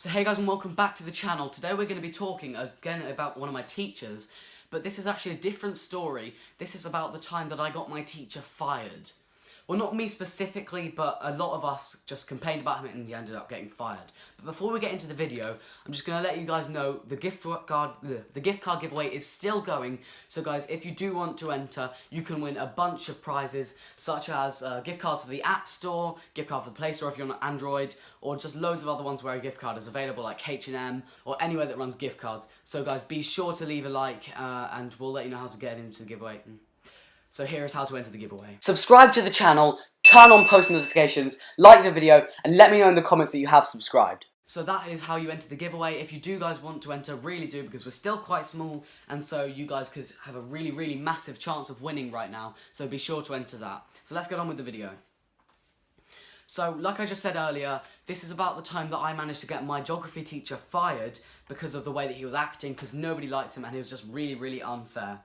So hey guys, and welcome back to the channel. Today we're going to be talking again about one of my teachers, but this is actually a different story. This is about the time that I got my teacher fired. Well, not me specifically, but a lot of us just complained about him and he ended up getting fired. But before we get into the video, I'm just going to let you guys know the gift card giveaway is still going. So guys, if you do want to enter, you can win a bunch of prizes, such as gift cards for the App Store, gift card for the Play Store if you're on Android, or just loads of other ones where a gift card is available, like H&M, or anywhere that runs gift cards. So guys, be sure to leave a like, and we'll let you know how to get into the giveaway. So here is how to enter the giveaway. Subscribe to the channel, turn on post notifications, like the video, and let me know in the comments that you have subscribed. So that is how you enter the giveaway. If you do guys want to enter, really do, because we're still quite small, and so you guys could have a really, really massive chance of winning right now. So be sure to enter that. So let's get on with the video. So, like I just said earlier, this is about the time that I managed to get my geography teacher fired because of the way that he was acting, because nobody liked him and he was just really, really unfair.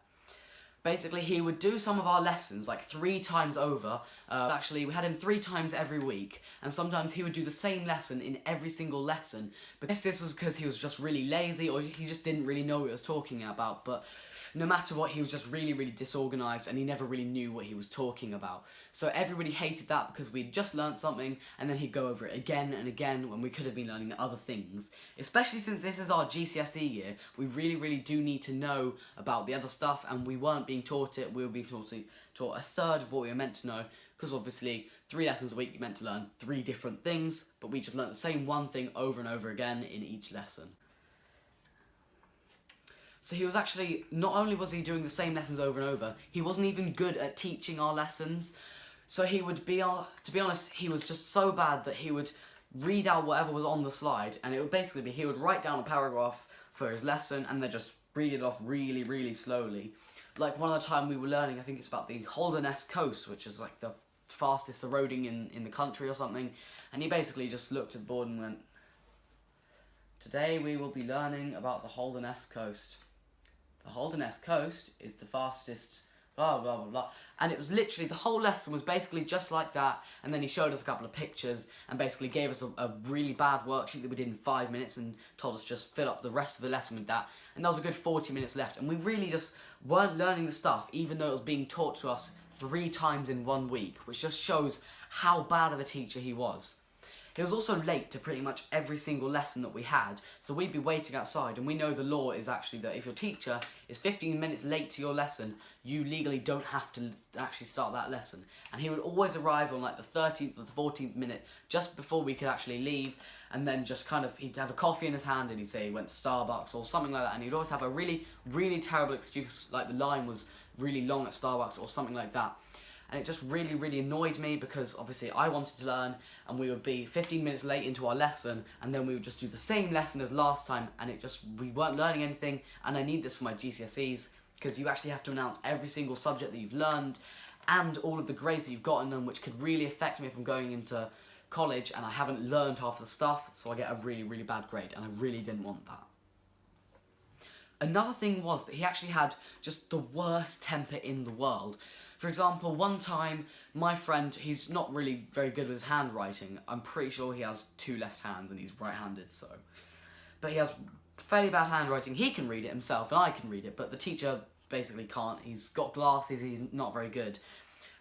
Basically, he would do some of our lessons like 3 times over. Actually, we had him 3 times every week, and sometimes he would do the same lesson in every single lesson. But I guess this was because he was just really lazy, or he just didn't really know what he was talking about. But no matter what, he was just really, really disorganised, and he never really knew what he was talking about. So everybody hated that because we'd just learnt something, and then he'd go over it again and again when we could have been learning other things. Especially since this is our GCSE year, we really, really do need to know about the other stuff, and we weren't being taught it. We were being taught a third of what we were meant to know, because obviously 3 lessons a week you meant to learn 3 different things, but we just learnt the same one thing over and over again in each lesson. So he was actually, not only was he doing the same lessons over and over, he wasn't even good at teaching our lessons. So he would be, to be honest, he was just so bad that he would read out whatever was on the slide, and it would basically be, he would write down a paragraph for his lesson and then just read it off really, really slowly. Like one of the time we were learning, I think it's about the Holderness Coast, which is like the fastest eroding in the country or something, and he basically just looked at the board and went, "Today we will be learning about the Holderness Coast. The Holderness Coast is the fastest, blah, blah, blah, blah." And it was literally, the whole lesson was basically just like that, and then he showed us a couple of pictures and basically gave us a really bad worksheet that we did in 5 minutes and told us just fill up the rest of the lesson with that. And there was a good 40 minutes left, and we really just weren't learning the stuff, even though it was being taught to us 3 times in 1 week, which just shows how bad of a teacher he was. He was also late to pretty much every single lesson that we had, so we'd be waiting outside, and we know the law is actually that if your teacher is 15 minutes late to your lesson, you legally don't have to actually start that lesson. And he would always arrive on like the 13th or the 14th minute, just before we could actually leave, and then just kind of, he'd have a coffee in his hand and he'd say he went to Starbucks or something like that, and he'd always have a really, really terrible excuse, like the line was really long at Starbucks or something like that. And it just really, really annoyed me, because obviously I wanted to learn, and we would be 15 minutes late into our lesson, and then we would just do the same lesson as last time, and we weren't learning anything. And I need this for my GCSEs, because you actually have to announce every single subject that you've learned, and all of the grades that you've gotten them, which could really affect me if I'm going into college and I haven't learned half the stuff, so I get a really, really bad grade, and I really didn't want that. Another thing was that he actually had just the worst temper in the world. For example, one time, my friend, he's not really very good with his handwriting. I'm pretty sure he has 2 left hands and he's right-handed, so. But he has fairly bad handwriting. He can read it himself and I can read it, but the teacher basically can't. He's got glasses, he's not very good.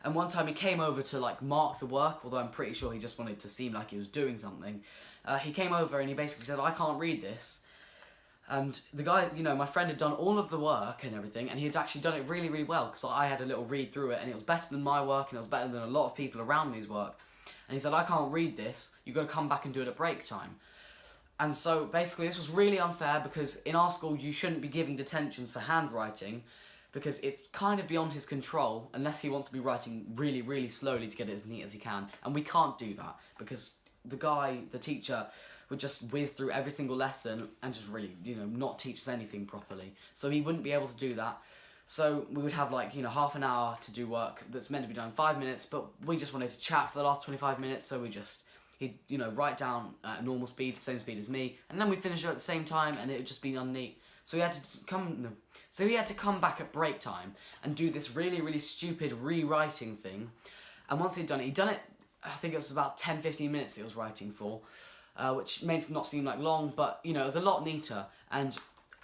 And one time he came over to like mark the work, although I'm pretty sure he just wanted to seem like he was doing something. He came over and he basically said, "I can't read this." And the guy, my friend had done all of the work and everything, and he had actually done it really, really well, because I had a little read through it, and it was better than my work, and it was better than a lot of people around me's work. And he said, "I can't read this, you've got to come back and do it at break time." And so basically this was really unfair, because in our school you shouldn't be giving detentions for handwriting, because it's kind of beyond his control, unless he wants to be writing really, really slowly to get it as neat as he can. And we can't do that, because the teacher, would just whiz through every single lesson and just really, not teach us anything properly. So he wouldn't be able to do that. So we would have like, half an hour to do work that's meant to be done in 5 minutes, but we just wanted to chat for the last 25 minutes, so he'd, write down at normal speed, the same speed as me, and then we'd finish it at the same time, and it would just be unneat. So he had to come back at break time and do this really, really stupid rewriting thing. And once he'd done it, I think it was about 10-15 minutes he was writing for. which made it not seem like long, but you know, it was a lot neater. And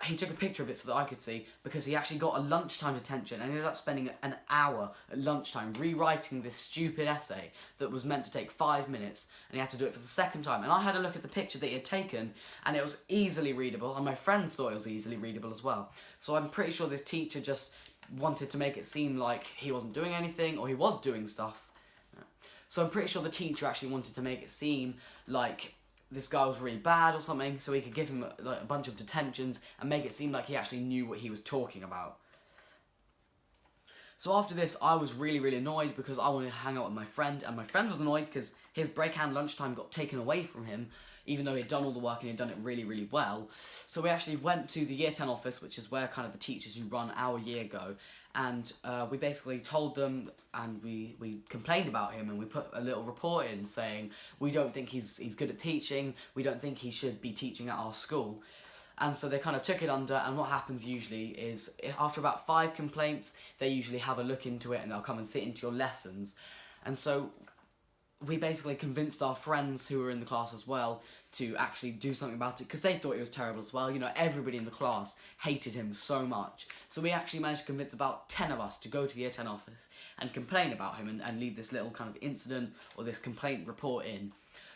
he took a picture of it so that I could see, because he actually got a lunchtime detention and ended up spending an hour at lunchtime rewriting this stupid essay that was meant to take 5 minutes, and he had to do it for the second time. And I had a look at the picture that he had taken, and it was easily readable, and my friends thought it was easily readable as well. So I'm pretty sure this teacher just wanted to make it seem like he wasn't doing anything, or he was doing stuff. So I'm pretty sure the teacher actually wanted to make it seem like this guy was really bad or something, so he could give him like a bunch of detentions and make it seem like he actually knew what he was talking about. So after this, I was really annoyed because I wanted to hang out with my friend, and my friend was annoyed because his break and lunchtime got taken away from him, even though he'd done all the work and he'd done it really well. So we actually went to the Year 10 office, which is where kind of the teachers who run our year go, and we basically told them, and we complained about him, and we put a little report in saying we don't think he's good at teaching, we don't think he should be teaching at our school. And so they kind of took it under, and what happens usually is after about 5 complaints, they usually have a look into it and they'll come and sit into your lessons. And so we basically convinced our friends who were in the class as well to actually do something about it, because they thought he was terrible as well. You know, everybody in the class hated him so much. So we actually managed to convince about 10 of us to go to the Year 10 office and complain about him and leave this little kind of incident or this complaint report in.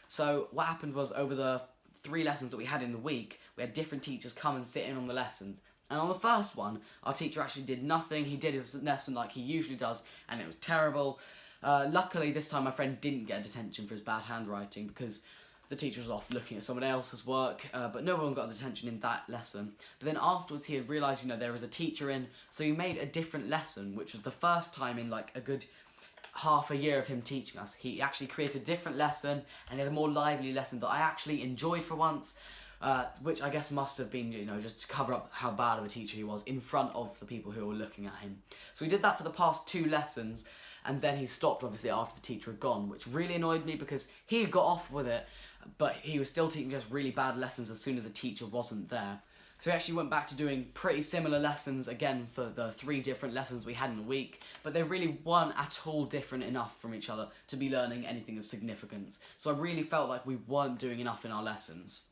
So what happened was, over the 3 lessons that we had in the week, we had different teachers come and sit in on the lessons. And on the first one, our teacher actually did nothing. He did his lesson like he usually does, and it was terrible. Luckily, this time my friend didn't get a detention for his bad handwriting, because the teacher was off looking at someone else's work, but no one got a detention in that lesson. But then afterwards he had realised, you know, there was a teacher in, so he made a different lesson, which was the first time in like a good half a year of him teaching us. He actually created a different lesson, and he had a more lively lesson that I actually enjoyed for once, which I guess must have been, you know, just to cover up how bad of a teacher he was in front of the people who were looking at him. So he did that for the past 2 lessons, and then he stopped obviously after the teacher had gone, which really annoyed me because he had got off with it, but he was still teaching just really bad lessons as soon as the teacher wasn't there. So we actually went back to doing pretty similar lessons again for the 3 different lessons we had in a week, but they really weren't at all different enough from each other to be learning anything of significance. So I really felt like we weren't doing enough in our lessons.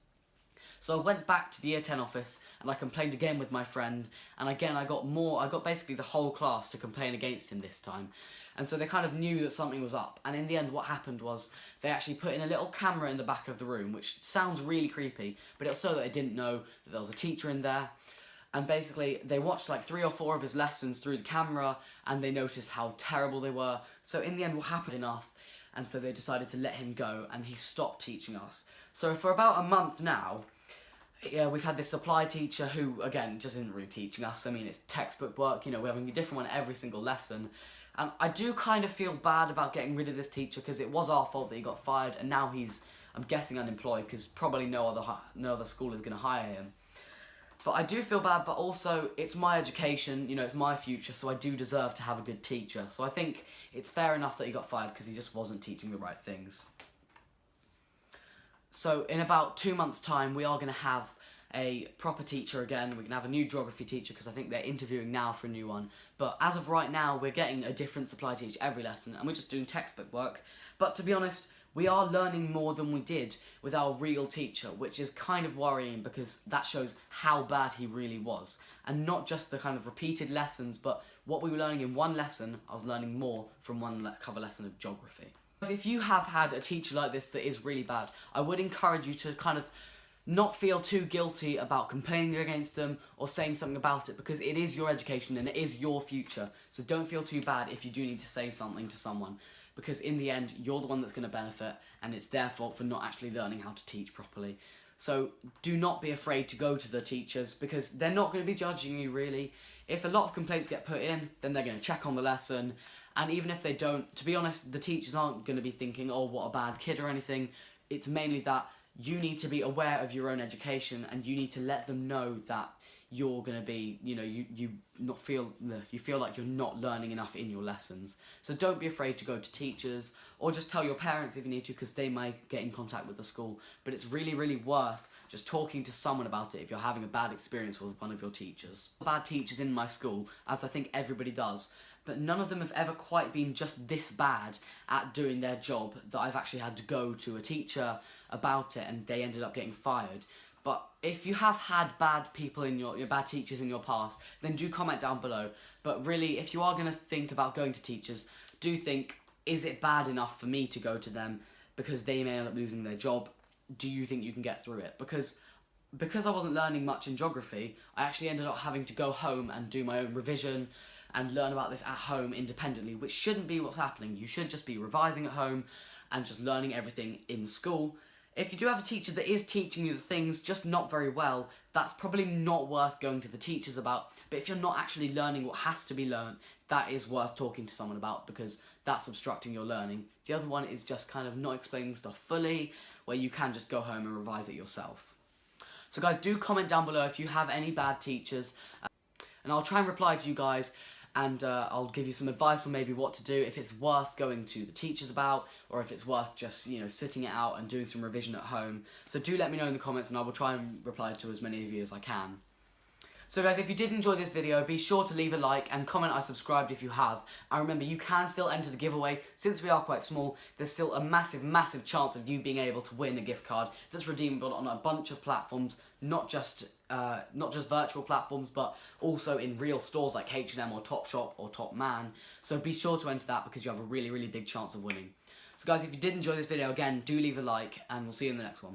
So I went back to the Year 10 office and I complained again with my friend, and again I got basically the whole class to complain against him this time. And so they kind of knew that something was up, and in the end what happened was they actually put in a little camera in the back of the room, which sounds really creepy, but it was so that they didn't know that there was a teacher in there. And basically they watched like 3 or 4 of his lessons through the camera, and they noticed how terrible they were. So in the end what happened enough, and so they decided to let him go, and he stopped teaching us. So for about a month now, yeah, we've had this supply teacher who, again, just isn't really teaching us. I mean, it's textbook work, you know, we're having a different one every single lesson. And I do kind of feel bad about getting rid of this teacher, because it was our fault that he got fired, and now he's, I'm guessing, unemployed, because probably no other school is going to hire him. But I do feel bad, but also it's my education, you know, it's my future, so I do deserve to have a good teacher. So I think it's fair enough that he got fired, because he just wasn't teaching the right things. So in about 2 months' time, we are going to have a proper teacher again. We can have a new geography teacher, because I think they're interviewing now for a new one. But as of right now, we're getting a different supply teacher every lesson, and we're just doing textbook work. But to be honest, we are learning more than we did with our real teacher, which is kind of worrying, because that shows how bad he really was. And not just the kind of repeated lessons, but what we were learning in one lesson, I was learning more from one cover lesson of geography. If you have had a teacher like this that is really bad, I would encourage you to kind of not feel too guilty about complaining against them or saying something about it, because it is your education and it is your future. So don't feel too bad if you do need to say something to someone, because in the end, you're the one that's going to benefit, and it's their fault for not actually learning how to teach properly. So do not be afraid to go to the teachers, because they're not going to be judging you really. If a lot of complaints get put in, then they're going to check on the lesson. And even if they don't, to be honest, the teachers aren't going to be thinking, oh, what a bad kid or anything. It's mainly that you need to be aware of your own education, and you need to let them know that you're going to be, you know, you feel like you're not learning enough in your lessons. So don't be afraid to go to teachers, or just tell your parents if you need to, because they might get in contact with the school. But it's really worth just talking to someone about it if you're having a bad experience with one of your teachers. Bad teachers in my school, as I think everybody does, but none of them have ever quite been just this bad at doing their job that I've actually had to go to a teacher about it and they ended up getting fired. But if you have had bad people in your bad teachers in your past, then do comment down below. But really, if you are going to think about going to teachers, do think, is it bad enough for me to go to them because they may end up losing their job? Do you think you can get through it? Because I wasn't learning much in geography, I actually ended up having to go home and do my own revision and learn about this at home independently, which shouldn't be what's happening. You should just be revising at home and just learning everything in school. If you do have a teacher that is teaching you the things, just not very well, that's probably not worth going to the teachers about. But if you're not actually learning what has to be learned, that is worth talking to someone about, because that's obstructing your learning. The other one is just kind of not explaining stuff fully, where you can just go home and revise it yourself. So guys, do comment down below if you have any bad teachers, and I'll try and reply to you guys, and I'll give you some advice on maybe what to do, if it's worth going to the teachers about, or if it's worth just, sitting it out and doing some revision at home. So do let me know in the comments, and I will try and reply to as many of you as I can. So guys, if you did enjoy this video, be sure to leave a like and comment I subscribed if you have. And remember, you can still enter the giveaway. Since we are quite small, there's still a massive, massive chance of you being able to win a gift card that's redeemable on a bunch of platforms, not just virtual platforms, but also in real stores like H&M or Topshop or Topman. So be sure to enter that, because you have a really, really big chance of winning. So guys, if you did enjoy this video, again, do leave a like, and we'll see you in the next one.